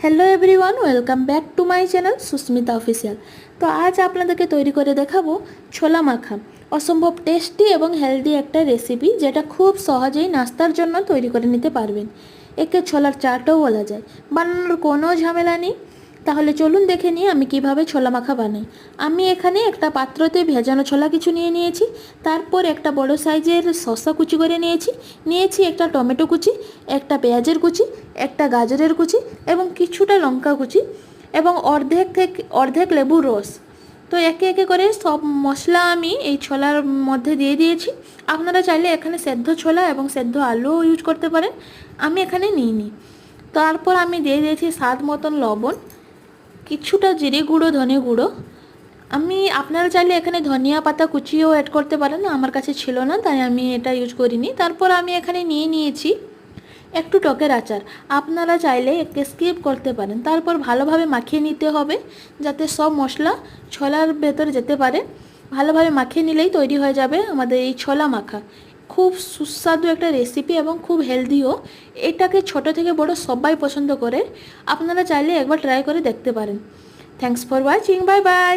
Hello everyone, welcome back to my channel Susmita official. তো আজ আপনাদেরকে তৈরি করে দেখাবো ছোলা মাখা। অসম্ভব টেস্টি এবং হেলদি একটা রেসিপি, যেটা খুব সহজেই নাস্তার জন্য তৈরি করে নিতে পারবেন। একে ছোলার চাটও বলা যায়। বানানোর কোনো ঝামেলা নেই। তাহলে চলুন দেখে নিই আমি কিভাবে ছোলা মাখা বানাই। আমি এখানে একটা পাত্রতে ভেজানো ছোলা কিছু নিয়েছি। তারপর একটা বড় সাইজের শসা কুচি করে নিয়েছি একটা টমেটো কুচি, একটা পেঁয়াজের কুচি, একটা গাজরের কুচি এবং কিছুটা লঙ্কা কুচি এবং অর্ধেক লেবুর রস। তো একে একে করে সব মশলা আমি এই ছোলার মধ্যে দিয়ে দিয়েছি। আপনারা চাইলে এখানে সেদ্ধ ছোলা এবং সেদ্ধ আলুও ইউজ করতে পারেন, আমি এখানে নিইনি। তারপর আমি দিয়ে দিয়েছি স্বাদ মতন লবণ, কিছুটা জিরে গুঁড়ো, ধনে গুঁড়ো। আপনারা চাইলে এখানে ধনিয়া পাতা কুচিও অ্যাড করতে পারেন, আমার কাছে ছিল না তাই আমি এটা ইউজ করিনি। তারপর আমি এখানে নিয়েছি একটু টকের আচার। আপনারা চাইলে একে স্কিপ করতে পারেন। তারপর ভালোভাবে মাখিয়ে নিতে হবে, যাতে সব মশলা ছোলার ভেতরে যেতে পারে। ভালোভাবে মাখিয়ে নিলেই তৈরি হয়ে যাবে আমাদের এই ছোলা মাখা। খুব সুস্বাদু একটা রেসিপি এবং খুব হেলদিও। এটাকে ছোট থেকে বড় সবাই পছন্দ করে। আপনারা চাইলে একবার ট্রাই করে দেখতে পারেন। Thanks for watching, bye bye.